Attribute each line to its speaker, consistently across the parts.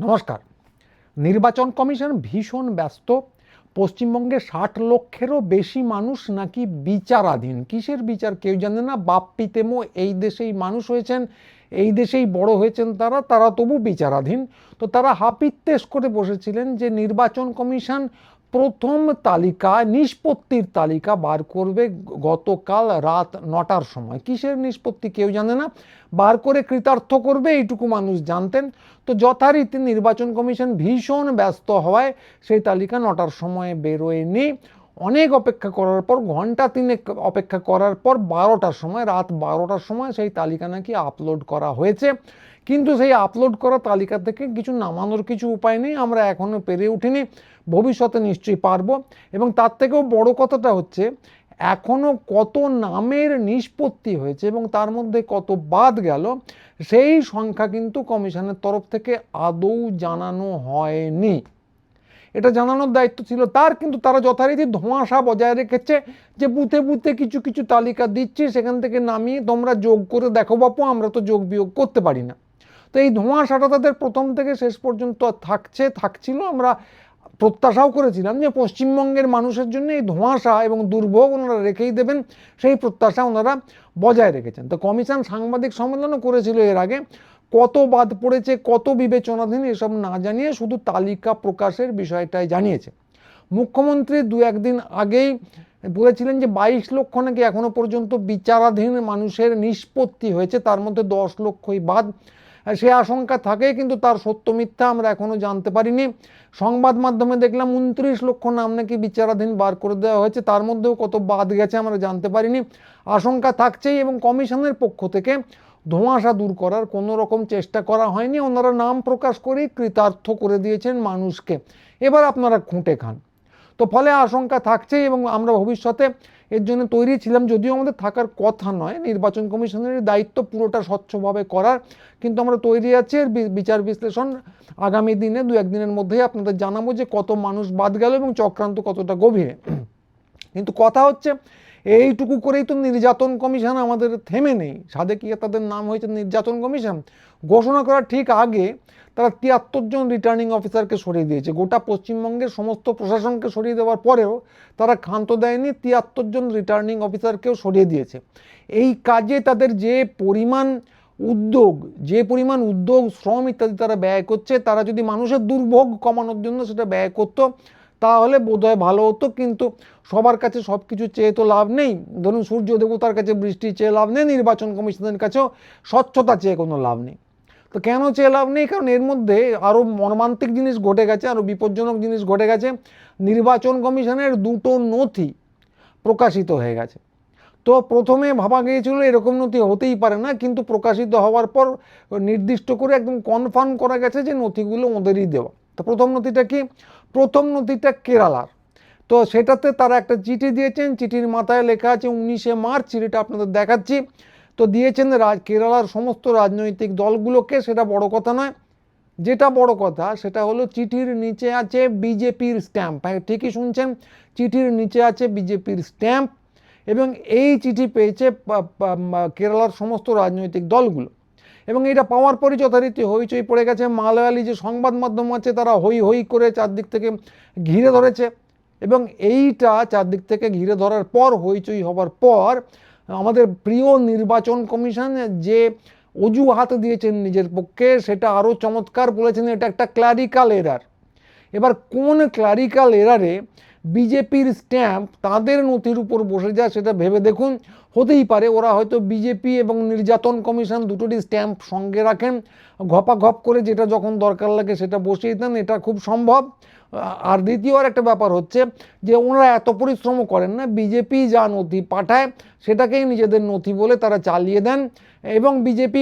Speaker 1: নমস্কার। নির্বাচন কমিশন ভীষণ ব্যস্ত। পশ্চিমবঙ্গে ৬০ লক্ষেরও বেশি মানুষ নাকি বিচারাধীন। কিসের বিচার কেউ জানে না। বাপ পিতেমো এই দেশেই মানুষ হয়েছেন, এই দেশেই বড় হয়েছেন, তারা তবু বিচারাধীন। তো তারা হাপিত্যেশ করে বসেছিলেন যে নির্বাচন কমিশন প্রথম তালিকা, নিষ্পত্তির তালিকা বার করবে গতকাল রাত ৯টার সময়। কিসের নিষ্পত্তি কেউ জানে না, বার করে কৃতার্থ করবে এইটুকু মানুষ জানতেন। তো যথারীতি নির্বাচন কমিশন ভীষণ ব্যস্ত হওয়ায় সেই তালিকা ৯টার সময় বেরোয়নি। অনেক অপেক্ষা করার পর, ঘন্টা তিনেক অপেক্ষা করার পর ১২টার সময়, রাত ১২টার সময় সেই তালিকা নাকি আপলোড করা হয়েছে। কিন্তু সেই আপলোড করা তালিকা থেকে কিছু নামানোর কিছু উপায় নেই, আমরা এখনও পেরে উঠিনি, ভবিষ্যতে নিশ্চয়ই পারবো। এবং তার থেকেও বড় কথাটা হচ্ছে এখনও কত নামের নিষ্পত্তি হয়েছে এবং তার মধ্যে কত বাদ গেল সেই সংখ্যা কিন্তু কমিশনের তরফ থেকে আদৌ জানানো হয়নি। এটা জানানোর দায়িত্ব ছিল তার, কিন্তু তারা যথারীতি ধোঁয়াশা বজায় রেখেছে যে বুথে বুথে কিছু কিছু তালিকা দিচ্ছি, সেখান থেকে নামিয়ে তোমরা যোগ করে দেখো বাপু, আমরা তো যোগ বিয়োগ করতে পারি না। তো এই ধোঁয়াশাটা তাদের প্রথম থেকে শেষ পর্যন্ত থাকছিল। আমরা প্রত্যাশাও করেছিলাম যে পশ্চিমবঙ্গের মানুষের জন্য এই ধোঁয়াশা এবং দুর্ভোগ ওনারা রেখেই দেবেন, সেই প্রত্যাশা ওনারা বজায় রেখেছেন। তো কমিশন সাংবাদিক সম্মেলনও করেছিল এর আগে, কত বাদ পড়েছে, কত বিবেচনাধীন এসব না জানিয়ে শুধু তালিকা প্রকাশের বিষয়টাই জানিয়েছে। মুখ্যমন্ত্রী দু একদিন আগেই বলেছিলেন যে ২২ লক্ষ নাকি এখনো পর্যন্ত বিচারাধীন মানুষের নিষ্পত্তি হয়েছে, তার মধ্যে ১০ লক্ষই বাদ। সে আশঙ্কা থাকে, কিন্তু তার সত্য মিথ্যা আমরা এখনো জানতে পারিনি। সংবাদ মাধ্যমে দেখলাম ২৯ লক্ষ নাম নাকি বিচারাধীন বার করে দেওয়া হয়েছে, তার মধ্যেও কত বাদ গেছে আমরা জানতে পারিনি। আশঙ্কা থাকছেই এবং কমিশনের পক্ষ থেকে ধোঁয়াশা দূর করার কোনো রকম চেষ্টা করা হয়নি। ওনারা নাম প্রকাশ করেই কৃতার্থ করে দিয়েছেন মানুষকে, এবার আপনারা খুঁটে খান। তো ফলে আশঙ্কা থাকছেই এবং আমরা ভবিষ্যতে এর জন্য তৈরি ছিলাম, যদিও আমাদের থাকার কথা নয়, নির্বাচন কমিশনের দায়িত্ব পুরোটা স্বচ্ছভাবে করার, কিন্তু আমরা তৈরি আছি এর বিচার বিশ্লেষণ আগামী দিনে দু একদিনের মধ্যেই আপনাদের জানাবো যে কত মানুষ বাদ গেল এবং চক্রান্ত কতটা গভীরে। কিন্তু কথা হচ্ছে এইটুকু করেই তো নির্যাতন কমিশন আমাদের থেমে নেই। সাদেকিয়া তাদের নাম হয়েছে নির্যাতন কমিশন। ঘোষণা করার ঠিক আগে তারা ৭৩ জন রিটার্নিং অফিসারকে সরিয়ে দিয়েছে। গোটা পশ্চিমবঙ্গের সমস্ত প্রশাসনকে সরিয়ে দেওয়ার পরেও তারা ক্ষান্ত দেয়নি, ৭৩ জন রিটার্নিং অফিসারকেও সরিয়ে দিয়েছে। এই কাজে তাদের যে পরিমাণ উদ্যোগ, শ্রম ইত্যাদি তারা ব্যয় করছে, তারা যদি মানুষের দুর্ভোগ কমানোর জন্য সেটা ব্যয় করতো তাহলে বোধহয় ভালো হতো। কিন্তু সবার কাছে সব কিছু চেয়ে তো লাভ নেই। ধরুন সূর্য দেবতার কাছে বৃষ্টি চেয়ে লাভ নেই, নির্বাচন কমিশনের কাছেও স্বচ্ছতা চেয়ে কোনো লাভ নেই। তো কেন চেয়ে লাভ নেই? কারণ এর মধ্যে আরও মর্মান্তিক জিনিস ঘটে গেছে, আরও বিপজ্জনক জিনিস ঘটে গেছে। নির্বাচন কমিশনের দুটো নথি প্রকাশিত হয়ে গেছে। তো প্রথমে ভাবা গিয়েছিল এরকম নথি হতেই পারে না, কিন্তু প্রকাশিত হওয়ার পর নির্দিষ্ট করে একদম কনফার্ম করা গেছে যে নথিগুলো ওদেরই দেওয়া। তো প্রথম নথিটা কি? প্রথম নথিটা কেরালার। তো সেটাতে তারা একটা চিঠি দিয়েছেন, চিঠির মাথায় লেখা আছে ১৯শে মার্চ, চিঠিটা আপনাদের দেখাচ্ছি। তো দিয়েছেন কেরালার সমস্ত রাজনৈতিক দলগুলোকে, সেটা বড় কথা নয়। যেটা বড় কথা সেটা হলো চিঠির নিচে আছে বিজেপির স্ট্যাম্প। হ্যাঁ, ঠিকই শুনছেন, চিঠির নিচে আছে বিজেপির স্ট্যাম্প। এবং এই চিঠি পেয়েছে কেরালার সমস্ত রাজনৈতিক দলগুলো। এবং এটা পাওয়ার পরই যথারীতি হইচই পড়ে গেছে। মালয়ালি যে সংবাদ মাধ্যম আছে তারা হই হই করে চারদিক থেকে ঘিরে ধরেছে। এবং এইটা চারদিক থেকে ঘিরে ধরার পর, হইচই হবার পর, আমাদের প্রিয় নির্বাচন কমিশন যে অজুহাত দিয়েছেন নিজের পক্ষে সেটা আরও চমৎকার। বলেছেন এটা একটা ক্লারিক্যাল এরার। এবার কোন ক্লারিক্যাল এরারে বিজেপির স্ট্যাম্প তাদের নথির উপর বসে যায় সেটা ভেবে দেখুন। হতেই পারে ওরা হয়তো বিজেপি এবং নির্যাতন কমিশন দুটোরই স্ট্যাম্প সঙ্গে রাখেন, ঘপাঘপ করে যেটা যখন দরকার লাগে সেটা বসিয়ে দেন, এটা খুব সম্ভব। আর দ্বিতীয় আর একটা ব্যাপার হচ্ছে যে ওনারা এত পরিশ্রম করেন না, বিজেপি যা নথি পাঠায় সেটাকেই নিজেদের নথি বলে তারা চালিয়ে দেন। এবং বিজেপি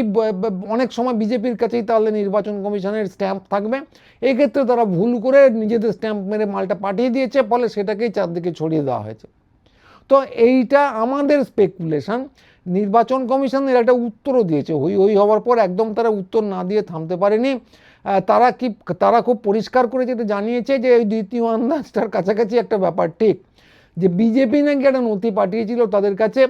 Speaker 1: অনেক সময় বিজেপির কাছেই তাহলে নির্বাচন কমিশনের স্ট্যাম্প থাকবে, এক্ষেত্রে তারা ভুল করে নিজেদের স্ট্যাম্প মেরে মালটা পাঠিয়ে দিয়েছে, ফলে সেটাকেই চারদিকে ছড়িয়ে দেওয়া হয়েছে। তো এইটা আমাদের স্পেকুলেশন। নির্বাচন কমিশনের একটা উত্তরও দিয়েছে হই হই হওয়ার পর, একদম তারা উত্তর না দিয়ে থামতে পারেনি। তারা খুব পরিষ্কার করে যেটা জানিয়েছে যে ওই দ্বিতীয় আন্দাজটার কাছাকাছি একটা ব্যাপার ঠিক, যে বিজেপি নাকি একটা নথি পাঠিয়েছিল তাদের কাছে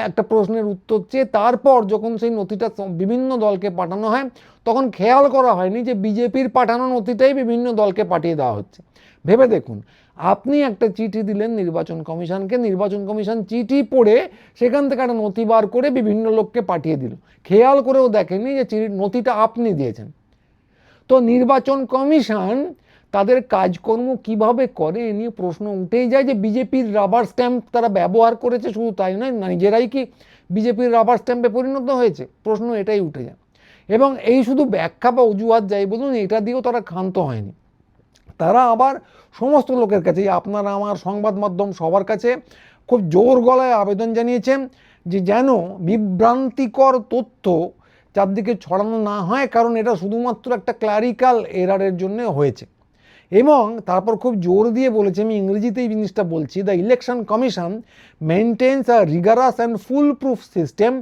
Speaker 1: একটা প্রশ্নের উত্তর চেয়ে, তারপর যখন সেই নথিটা বিভিন্ন দলকে পাঠানো হয় তখন খেয়াল করা হয়নি যে বিজেপির পাঠানো নথিটাই বিভিন্ন দলকে পাঠিয়ে দেওয়া হচ্ছে। ভেবে দেখুন, আপনি একটা চিঠি দিলেন নির্বাচন কমিশনকে, নির্বাচন কমিশন চিঠি পড়ে সেখান থেকে একটা নথি বার করে বিভিন্ন লোককে পাঠিয়ে দিল, খেয়াল করেও দেখেনি যে নথিটা আপনি দিয়েছেন। তো নির্বাচন কমিশন তাদের কাজকর্ম কিভাবে করে এ নিয়ে প্রশ্ন উঠেই যায় যে বিজেপির রাবার স্ট্যাম্প তারা ব্যবহার করেছে, শুধু তাই নয়, নিজেরাই কি বিজেপির রাবার স্ট্যাম্পে পরিণত হয়েছে, প্রশ্ন এটাই উঠে যায়। এবং এই শুধু ব্যাখ্যা বা অজুহাত যাই বলুন, এটা দিয়েও তারা ক্ষান্ত হয়নি। তারা আবার সমস্ত লোকের কাছে, আপনারা আমার সংবাদ মাধ্যম সবার কাছে খুব জোর গলায় আবেদন জানিয়েছেন যে যেন বিভ্রান্তিকর তথ্য চারদিকে ছড়ানো না হয়, কারণ এটা শুধুমাত্র একটা ক্লারিক্যাল এরারের জন্য হয়েছে। এবং তারপর খুব জোর দিয়ে বলেছে, আমি ইংরেজিতে এই জিনিসটা বলছি, the election commission maintains a rigorous and foolproof system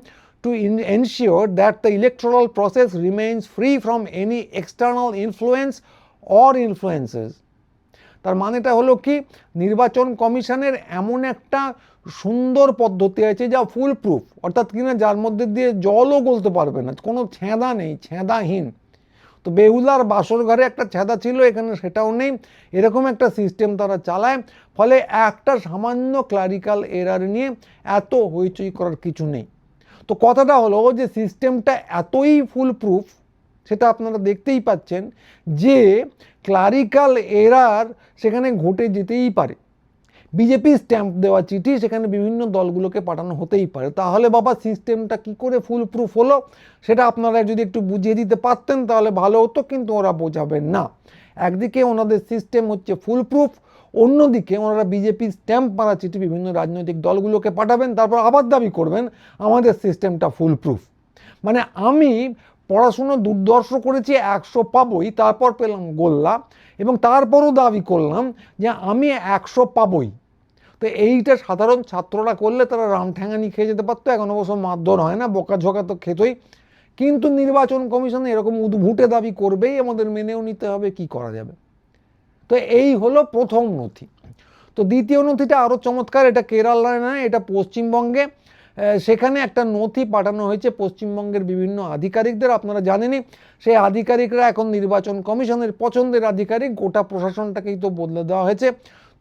Speaker 1: to ensure that the electoral process remains free from any external influence or influences. তার মানেটা হলো কি, নির্বাচন কমিশনের এমন একটা সুন্দর পদ্ধতি আছে যা ফুল প্রুফ, অর্থাৎ কিনা যার মধ্যে দিয়ে জলও গলতে পারবে না, কোনো ছেঁদা নেই, ছেঁদাহীন। তো বেহুলার বাসর ঘরে একটা ছেঁদা ছিল, এখানে সেটাও নেই, এরকম একটা সিস্টেম তারা চালায়। ফলে একটা সামান্য ক্লারিক্যাল এরার নিয়ে এত হইচই করার কিছু নেই। তো কথাটা হলো যে সিস্টেমটা এতই ফুল প্রুফ, সেটা আপনারা দেখতেই পাচ্ছেন যে ক্লারিক্যাল এরার সেখানে ঘটে যেতেই পারে। বিজেপি স্ট্যাম্প দেওয়া চিঠি সেখানে বিভিন্ন দলগুলোকে পাঠানো হতেই পারে। তাহলে বাবা সিস্টেমটা কি করে ফুল প্রুফ হলো, সেটা আপনারা যদি একটু বুঝিয়ে দিতে পারতেন তাহলে ভালো হতো, কিন্তু ওরা বোঝাবেন না। একদিকে ওনাদের সিস্টেম হচ্ছে ফুল প্রুফ, অন্যদিকে ওনারা বিজেপি স্ট্যাম্প মারা চিঠি বিভিন্ন রাজনৈতিক দলগুলোকে পাঠাবেন, তারপর আবার দাবি করবেন আমাদের সিস্টেমটা ফুল প্রুফ। মানে আমি পড়াশুনো দুর্দর্শ করেছি, 100 পাবই, তারপর পেলাম গোল্লা, এবং তারপরও দাবি করলাম যে আমি 100 পাবই। তো এইটা সাধারণ ছাত্ররা করলে তারা রামঠ্যাঙানি খেয়ে যেতে পারতো, এখন অবশ্য মারধর হয় না, বকাঝকা তো খেতই। কিন্তু নির্বাচন কমিশন এরকম উদ্ভুটে দাবি করবেই, আমাদের মেনেও নিতে হবে, কি করা যাবে। তো এই হলো প্রথম নথি। তো দ্বিতীয় নথিটা আরও চমৎকার, এটা কেরালায় নয়, এটা পশ্চিমবঙ্গে। সেখানে একটা নথি পাঠানো হয়েছে পশ্চিমবঙ্গের বিভিন্ন আধিকারিকদের। আপনারা জানেনই সেই আধিকারিকরা এখন নির্বাচন কমিশনের পছন্দের আধিকারিক, গোটা প্রশাসনটাকেই তো বদলে দেওয়া হয়েছে।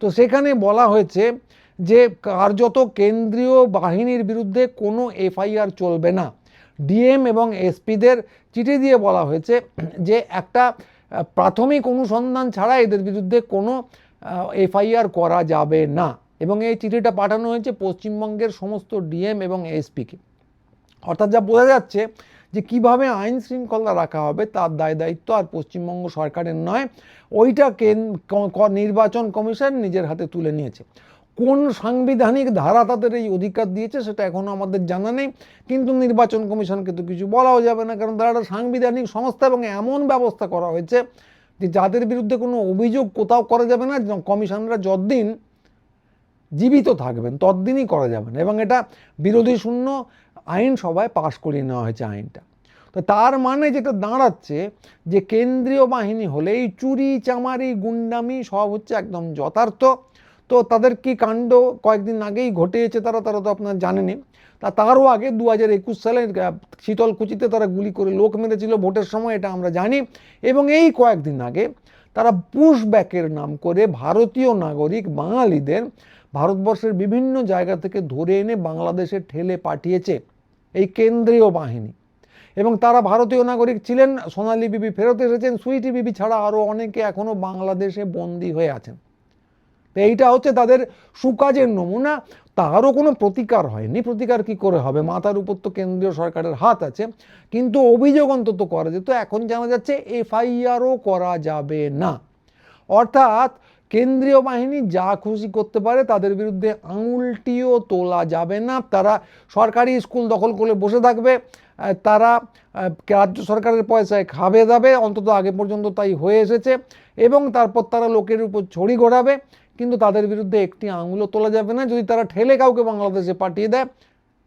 Speaker 1: তো সেখানে বলা হয়েছে যে কার্যত কেন্দ্রীয় বাহিনীর বিরুদ্ধে কোনো এফআইআর চলবে না। ডিএম এবং এসপিদের চিঠি দিয়ে বলা হয়েছে যে একটা প্রাথমিক অনুসন্ধান ছাড়া এদের বিরুদ্ধে কোনো এফআইআর করা যাবে না। এবং এই চিঠিটা পাঠানো হয়েছে পশ্চিমবঙ্গের সমস্ত ডিএম এবং এসপিকে। অর্থাৎ যা বোঝা যাচ্ছে যে কিভাবে আইন শৃঙ্খলা রাখা হবে তার দায় দায়িত্ব আর পশ্চিমবঙ্গ সরকারের নয়, ওইটা নির্বাচন কমিশন নিজের হাতে তুলে নিয়েছে। কোন সাংবিধানিক ধারা তাদের এই অধিকার দিয়েছে সেটা এখনও আমাদের জানা নেই, কিন্তু নির্বাচন কমিশনকে তো কিছু বলাও যাবে না, কারণ তারা একটা সাংবিধানিক সংস্থা এবং এমন ব্যবস্থা করা হয়েছে যে যাদের বিরুদ্ধে কোনো অভিযোগ কোথাও করা যাবে না, কমিশনরা যতদিন জীবিত থাকবেন ততদিনই করা যাবে না। এবং এটা বিরোধী শূন্য আইন সভায় পাশ করিয়ে নেওয়া হয়েছে আইনটা। তো তার মানে যেটা দাঁড়াচ্ছে যে কেন্দ্রীয় বাহিনী হলে এই চুরি চামারি গুন্ডামি সব হচ্ছে একদম যথার্থ। তো তাদের কি কাণ্ড কয়েকদিন আগেই ঘটেছে, তারা তো আপনারা জানেনই। তারও আগে 2021 সালে শীতলকুচিতে তারা গুলি করে লোক মেরেছিল ভোটের সময়, এটা আমরা জানি। এবং এই কয়েকদিন আগে তারা পুশব্যাকের নাম করে ভারতীয় নাগরিক বাঙালিদের ভারতবর্ষের বিভিন্ন জায়গা থেকে ধরে এনে বাংলাদেশে ঠেলে পাঠিয়েছে এই কেন্দ্রীয় বাহিনী। এবং তারা ভারতীয় নাগরিক ছিলেন, সোনালী বিবি ফেরত এসেছেন, সুইটি বিবি ছাড়া আরও অনেকে এখনও বাংলাদেশে বন্দী হয়ে আছেন। তো এইটা হচ্ছে তাদের সুকাজের নমুনা। তারও কোনো প্রতিকার হয়নি। প্রতিকার কি করে হবে, মাথার উপর তো কেন্দ্রীয় সরকারের হাত আছে, কিন্তু অভিযোগ অন্তত করা যেত। এখন জানা যাচ্ছে এফআইআরও করা যাবে না। অর্থাৎ কেন্দ্রীয় বাহিনী যা খুশি করতে পারে, তাদের বিরুদ্ধে আঙুলটিও তোলা যাবে না। তারা সরকারি স্কুল দখল করে বসে থাকবে, তারা রাজ্য সরকারের পয়সায় খাবে দাবে, অন্তত আগে পর্যন্ত তাই হয়ে এসেছে। এবং তারপর তারা লোকের উপর ছড়ি ঘোরাবে, কিন্তু তাদের বিরুদ্ধে একটি আঙুলও তোলা যাবে না। যদি তারা ঠেলে কাউকে বাংলাদেশে পাঠিয়ে দেয়,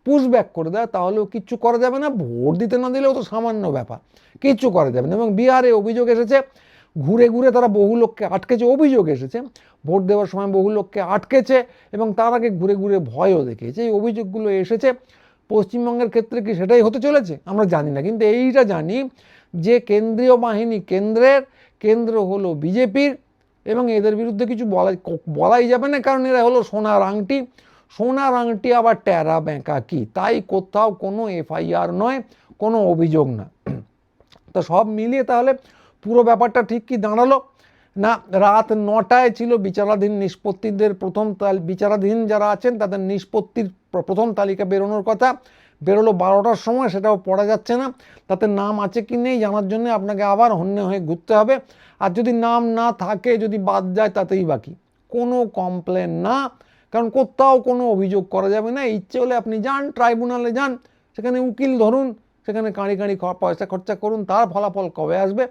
Speaker 1: পুশব্যাক করে দেয়, তাহলেও কিচ্ছু করা যাবে না। ভোট দিতে না দিলেও তো সামান্য ব্যাপার, কিচ্ছু করা যাবে না। এবং বিহারে অভিযোগ এসেছে ঘুরে ঘুরে তারা বহু লোককে আটকেছে, অভিযোগ এসেছে ভোট দেওয়ার সময় বহু লোককে আটকেছে এবং তার আগে ঘুরে ঘুরে ভয়ও দেখিয়েছে। এই অভিযোগগুলো এসেছে। পশ্চিমবঙ্গের ক্ষেত্রে কি সেটাই হতে চলেছে আমরা জানি না, কিন্তু এইটা জানি যে কেন্দ্রীয় বাহিনী কেন্দ্র হলো বিজেপির এবং এদের বিরুদ্ধে কিছু বলাই যাবে না, কারণ এরা হলো সোনার আংটি আবার টেরা ব্যাঁকা কি, তাই কোথাও কোনো এফআইআর নয়, কোনো অভিযোগ না। তো সব মিলিয়ে তাহলে পুরো ব্যাপারটা ঠিক কি দাঁড়ালো না, রাত 9টায় ছিল বিচারাধীন নিষ্পত্তিদের বিচারাধীন যারা আছেন তাদের নিষ্পত্তির প্রথম তালিকা বেরোনোর কথা, বেরোলো 12টার সময়, সেটাও পড়া যাচ্ছে না। তাতে নাম আছে কি নেই জানার জন্য আপনাকে আবার হন্যে হয়ে ঘুরতে হবে, আর যদি নাম না থাকে, যদি বাদ যায় তাতেই বাকি, কোনো কমপ্লেন না, কারণ কোথাও কোনো অভিযোগ করা যাবে না। ইচ্ছে হলে আপনি যান ট্রাইব্যুনালে যান, সেখানে উকিল ধরুন, সেখানে কাঁড়ি পয়সা খরচা করুন, তার ফলাফল কবে আসবে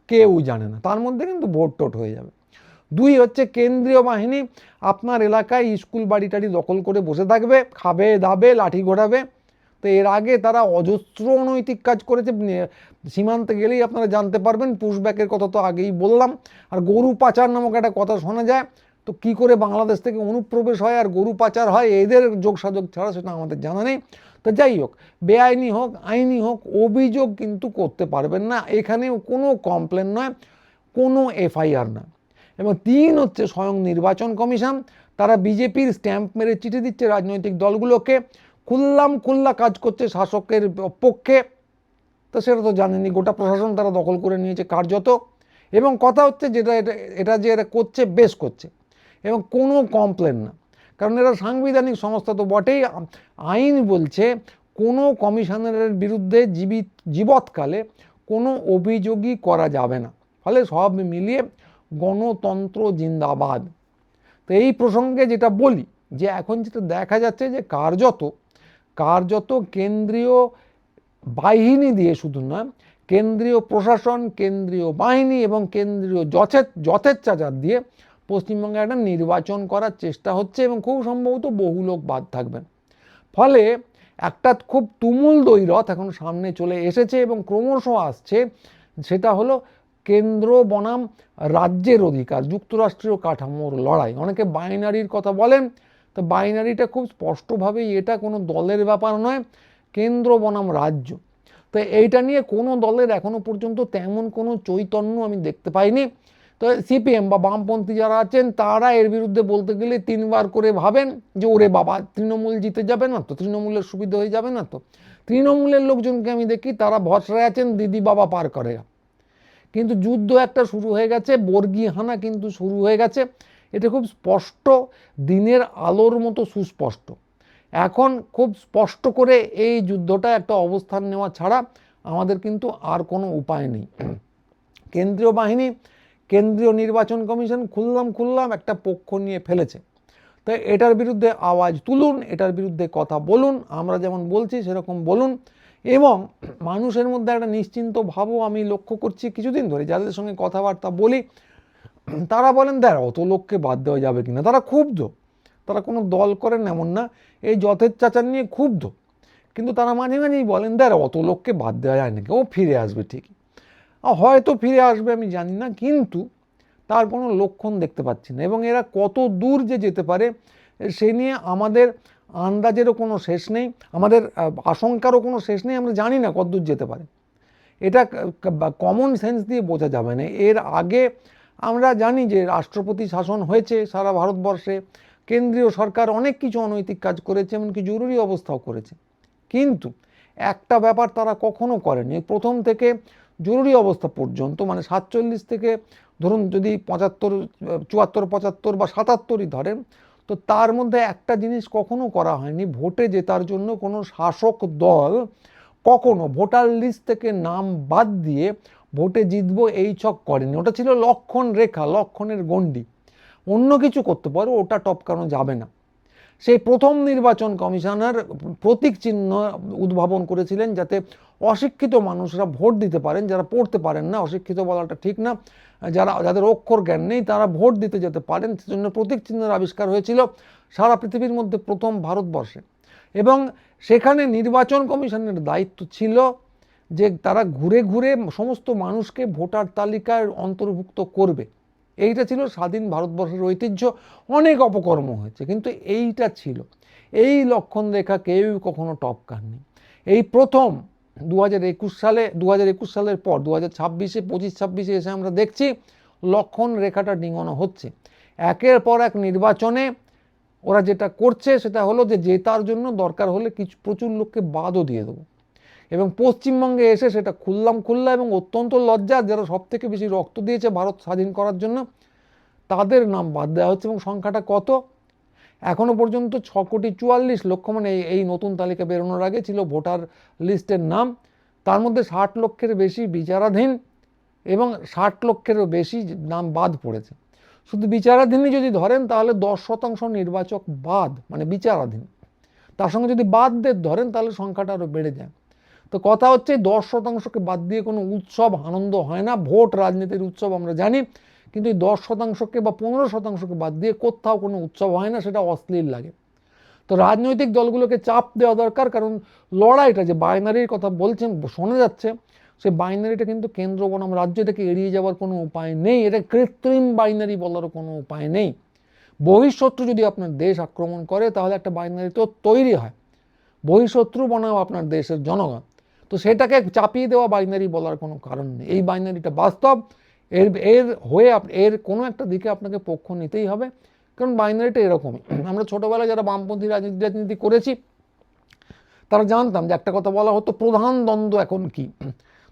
Speaker 1: কেউ জানে না, তার মধ্যে কিন্তু ভোট টোট হয়ে যাবে। 2 হচ্ছে কেন্দ্রীয় বাহিনী আপনার এলাকায় স্কুল বাড়ি টাড়ি দখল করে বসে থাকবে, খাবে দাবে লাঠি ঘোরাবে। তো এর আগে তারা অজস্র অনৈতিক কাজ করেছে, সীমান্তে গেলেই আপনারা জানতে পারবেন। পুশব্যাকের কথা তো আগেই বললাম, আর গরু পাচার নামক একটা কথা শোনা যায়। তো কি করে বাংলাদেশ থেকে অনুপ্রবেশ হয় আর গরু পাচার হয়, এদের যোগসাযোগ ছাড়া সেটা আমাদের জানা নেই। তো যাই হোক, বেআইনি হোক আইনি হোক, অভিযোগ কিন্তু করতে পারবেন না, এখানেও কোনো কমপ্লেন নয়, কোনো এফআইআর না। এবং 3 হচ্ছে স্বয়ং নির্বাচন কমিশন, তারা বিজেপির স্ট্যাম্প মেরে চিঠি দিচ্ছে রাজনৈতিক দলগুলোকে, খুল্লা কাজ করছে শাসকের পক্ষে। তো সেটা তো জানেনি, গোটা প্রশাসন তারা দখল করে নিয়েছে কার্যত। এবং কথা হচ্ছে এটা যে এরা করছে বেশ করছে, এবং কোনো কমপ্লেন না, কারণ এরা সাংবিধানিক সংস্থা তো বটেই। আইন বলছে কোনো কমিশনারের বিরুদ্ধে জীবৎকালে কোনো অভিযোগই করা যাবে না। ফলে সব মিলিয়ে গণতন্ত্র জিন্দাবাদ। তো এই প্রসঙ্গে যেটা বলি যে এখন যেটা দেখা যাচ্ছে যে কার্যত কেন্দ্রীয় বাহিনী দিয়ে শুধু না, কেন্দ্রীয় প্রশাসন, কেন্দ্রীয় বাহিনী এবং কেন্দ্রীয় যথেচ্ছাচার দিয়ে পশ্চিমবঙ্গে একটা নির্বাচন করার চেষ্টা হচ্ছে, এবং খুব সম্ভবত বহু লোক বাদ থাকবেন। ফলে একটা খুব তুমুল দ্বৈরথ এখন সামনে চলে এসেছে এবং ক্রমশ আসছে, সেটা হলো কেন্দ্র বনাম রাজ্যের অধিকার, যুক্তরাষ্ট্রীয় কাঠামোর লড়াই। অনেকে বাইনারির কথা বলেন, তো বাইনারিটা খুব স্পষ্টভাবেই এটা কোনো দলের ব্যাপার নয়, কেন্দ্র বনাম রাজ্য। তো এইটা নিয়ে কোনো দলের এখনো পর্যন্ত তেমন কোনো চৈতন্য আমি দেখতে পাইনি। তো সিপিএম বা বামপন্থী যারা আছেন তারা এর বিরুদ্ধে বলতে গেলে 3বার করে ভাবেন যে ওরে বাবা, তৃণমূল জিতে যাবে না তো, তৃণমূলের সুবিধা হয়ে যাবে না তো। তৃণমূলের লোকজনকে আমি দেখি তারা ভরসায় আছেন দিদি বাবা পার করে, কিন্তু যুদ্ধ একটা শুরু হয়ে গেছে, বর্গী হানা কিন্তু শুরু হয়ে গেছে। এটা খুব স্পষ্ট, দিনের আলোর মতো সুস্পষ্ট। এখন খুব স্পষ্ট করে এই যুদ্ধটা একটা অবস্থান নেওয়া ছাড়া আমাদের কিন্তু আর কোনো উপায় নেই। কেন্দ্রীয় বাহিনী, কেন্দ্রীয় নির্বাচন কমিশন খুললাম একটা পক্ষ নিয়ে ফেলেছে। তাই এটার বিরুদ্ধে আওয়াজ তুলুন, এটার বিরুদ্ধে কথা বলুন, আমরা যেমন বলছি সেরকম বলুন। এবং মানুষের মধ্যে একটা নিশ্চিন্ত ভাবও আমি লক্ষ্য করছি কিছুদিন ধরে, যাদের সঙ্গে কথাবার্তা বলি তারা বলেন দেখ অত লোককে বাদ দেওয়া যাবে কিনা। তারা ক্ষুব্ধ, তারা কোনো দল করেন এমন না, এই যথেচ্ছাচার নিয়ে ক্ষুব্ধ, কিন্তু তারা মাঝে মাঝেই বলেন দেখ অত লোককে বাদ দেওয়া যায় নাকি, ও ফিরে আসবে ঠিকই। হয়তো ফিরে আসবে আমি জানি না, কিন্তু তার কোনো লক্ষণ দেখতে পাচ্ছি না। এবং এরা কত দূর যে যেতে পারে সে নিয়ে আমাদের আন্দাজেরও কোনো শেষ নেই, আমাদের আশঙ্কারও কোনো শেষ নেই, আমরা জানি না কতদূর যেতে পারে। এটা কমন সেন্স দিয়ে বোঝা যাবে না। এর আগে আমরা জানি যে রাষ্ট্রপতি শাসন হয়েছে সারা ভারতবর্ষে, কেন্দ্রীয় সরকার অনেক কিছু অনৈতিক কাজ করেছে, এমনকি জরুরি অবস্থাও করেছে, কিন্তু একটা ব্যাপার তারা কখনো করেনি। প্রথম থেকে জরুরি অবস্থা পর্যন্ত, মানে 47 থেকে ধরুন যদি 75, 74, 75 বা 77ই ধরেন, তো তার মধ্যে একটা জিনিস কখনো করা হয়নি, ভোটে জেতার জন্য কোনো শাসক দল কখনো ভোটার লিস্ট থেকে নাম বাদ দিয়ে ভোটে জিতবো এই ছক করেনি। ওটা ছিল লক্ষণ রেখা, লক্ষণের গণ্ডি, অন্য কিছু করতে পারো, ওটা টপকানো যাবে না। সেই প্রথম নির্বাচন কমিশনার প্রতীক চিহ্ন উদ্ভাবন করেছিলেন যাতে অশিক্ষিত মানুষরা ভোট দিতে পারেন, যারা পড়তে পারেন না, অশিক্ষিত বলাটা ঠিক না, যাদের অক্ষর জ্ঞান নেই তারা ভোট দিতে যেতে পারেন, সেজন্য প্রতীক চিহ্নের আবিষ্কার হয়েছিল সারা পৃথিবীর মধ্যে প্রথম ভারতবর্ষে। এবং সেখানে নির্বাচন কমিশনের দায়িত্ব ছিল যে তারা ঘুরে ঘুরে সমস্ত মানুষকে ভোটার তালিকায় অন্তর্ভুক্ত করবে। এইটা ছিল স্বাধীন ভারতবর্ষের ঐতিহ্য। অনেক অপকর্ম হয়েছে, কিন্তু এইটা ছিল, এই লক্ষণ রেখা কেউ কখনো টপকাননি। এই প্রথম 2021 সালের পর 2026-এ 25-26-এ এসে আমরা দেখছি লক্ষণ রেখাটা ডিঙানো হচ্ছে। একের পর এক নির্বাচনে ওরা যেটা করছে সেটা হলো যে জেতার জন্য দরকার হলে কিছু প্রচুর লোককে বাদও দিয়ে দেবো, এবং পশ্চিমবঙ্গে এসে সেটা খুল্লা এবং অত্যন্ত লজ্জা, যারা সব থেকে বেশি রক্ত দিয়েছে ভারত স্বাধীন করার জন্য তাদের নাম বাদ দেওয়া হচ্ছে। এবং সংখ্যাটা কত? এখনো পর্যন্ত 6,44,00,000, মানে এই নতুন তালিকা বেরোনোর আগে ছিল ভোটার লিস্টের নাম, তার মধ্যে 60 লক্ষের বেশি বিচারাধীন এবং 60 লক্ষেরও বেশি নাম বাদ পড়েছে। শুধু বিচারাধীনই যদি ধরেন তাহলে 10% নির্বাচক বাদ, মানে বিচারাধীন। তার সঙ্গে যদি বাদদের ধরেন তাহলে সংখ্যাটা আরও বেড়ে যায়। তো কথা হচ্ছে 10%কে বাদ দিয়ে কোনো উৎসব আনন্দ হয় না। ভোট রাজনীতির উৎসব আমরা জানি, কিন্তু এই 10%কে বা 15%কে বাদ দিয়ে কোথাও কোনো উৎসব হয় না, সেটা অশ্লীল লাগে। তো রাজনৈতিক দলগুলোকে চাপ দেওয়া দরকার, কারণ লড়াইটা যে বাইনারির কথা বলছেন শোনা যাচ্ছে, সে বাইনারিটা কিন্তু কেন্দ্র বনাম রাজ্য থেকে এড়িয়ে যাওয়ার কোনো উপায় নেই। এটা কৃত্রিম বাইনারি বলারও কোনো উপায় নেই। বহিঃশত্রু যদি আপনার দেশ আক্রমণ করে তাহলে একটা বাইনারি তো তৈরি হয়, বহিঃশত্রু বনাম আপনার দেশের জনগণ। তো সেটাকে চাপিয়ে দেওয়া বাইনারি বলার কোনো কারণ নেই। এই বাইনারিটা বাস্তব, এর কোনো একটা দিকে আপনাকে পক্ষ নিতেই হবে, কারণ বাইনারিটা এরকমই। আমরা ছোটোবেলায় যারা বামপন্থী রাজনীতি করেছি তারা জানতাম যে একটা কথা বলা হতো, প্রধান দ্বন্দ্ব এখন কি।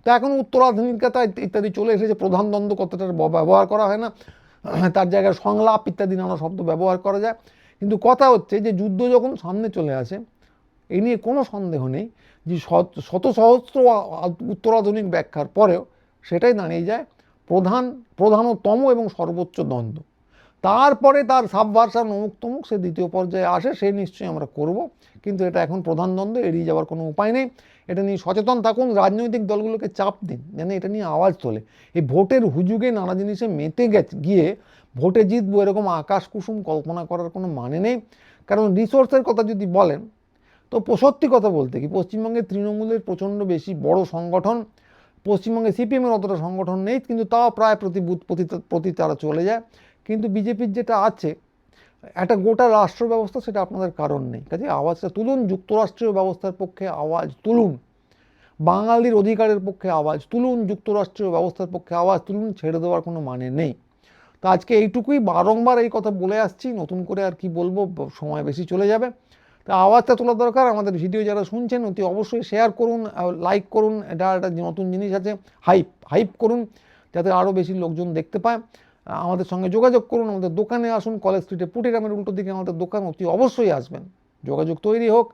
Speaker 1: তো এখন উত্তরাধুনিকতা ইত্যাদি চলে এসেছে, প্রধান দ্বন্দ্ব কতটা ব্যবহার করা হয় না, তার জায়গায় সংলাপ ইত্যাদি নানা শব্দ ব্যবহার করা যায়। কিন্তু কথা হচ্ছে যে যুদ্ধ যখন সামনে চলে আসে, এই নিয়ে কোনো সন্দেহ নেই যে শত সহস্র উত্তরাধুনিক ব্যাখ্যার পরেও সেটাই দাঁড়িয়ে যায় প্রধানতম এবং সর্বোচ্চ দ্বন্দ্ব। তারপরে তার সাবভার্সান অমুক তমুক সে দ্বিতীয় পর্যায়ে আসে, সে নিশ্চয়ই আমরা করব, কিন্তু এটা এখন প্রধান দ্বন্দ্ব, এড়িয়ে যাওয়ার কোনো উপায় নেই। এটা নিয়ে সচেতন থাকুন, রাজনৈতিক দলগুলোকে চাপ দিন যেন এটা নিয়ে আওয়াজ তোলে। এই ভোটের হুজুগে নানা জিনিসে মেতে গিয়ে ভোটে জিতবো এরকম আকাশ কুসুম কল্পনা করার কোনো মানে নেই। কারণ রিসোর্সের কথা যদি বলেন তো সত্যি কথা বলতে কি, পশ্চিমবঙ্গে তৃণমূলের প্রচণ্ড বেশি বড় সংগঠন, পশ্চিমবঙ্গে সিপিএমের অতটা সংগঠন নেই, কিন্তু তাও প্রায় প্রতি বুথ প্রতি তারা চলে যায়। কিন্তু বিজেপির যেটা আছে একটা গোটা রাষ্ট্র ব্যবস্থা, সেটা আপনাদের কারণ নেই। কাজে আওয়াজটা তুলুন, যুক্তরাষ্ট্রীয় ব্যবস্থার পক্ষে আওয়াজ তুলুন, বাঙালির অধিকারের পক্ষে আওয়াজ তুলুন, যুক্তরাষ্ট্রীয় ব্যবস্থার পক্ষে আওয়াজ তুলুন, ছেড়ে দেওয়ার কোনো মানে নেই। তো আজকে এইটুকুই, বারংবার এই কথা বলে আসছি, নতুন করে আর কি বলবো, সময় বেশি চলে যাবে। তা আওয়াজটা তোলা দরকার। আমাদের ভিডিও যারা শুনছেন অতি অবশ্যই শেয়ার করুন, লাইক করুন, এটা একটা নতুন জিনিস আছে, হাইপ করুন, যাতে আরও বেশি লোকজন দেখতে পায়। আমাদের সঙ্গে যোগাযোগ করুন, আমাদের দোকানে আসুন, কলেজ স্ট্রিটে পুটিরামের উল্টো দিকে আমাদের দোকান, অতি অবশ্যই আসবেন, যোগাযোগ তৈরি হোক।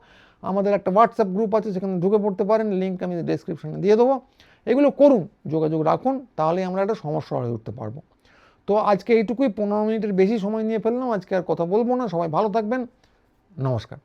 Speaker 1: আমাদের একটা হোয়াটসঅ্যাপ গ্রুপ আছে, সেখানে ঢুকে পড়তে পারেন, লিঙ্ক আমি ডেসক্রিপশানে দিয়ে দেবো। এগুলো করুন, যোগাযোগ রাখুন, তাহলে আমরা একটা সমস্যা হয়ে উঠতে পারবো। তো আজকে এইটুকুই, 15 মিনিটের বেশি সময় নিয়ে ফেললাম, আজকে আর কথা বলবো না। সবাই ভালো থাকবেন, নমস্কার।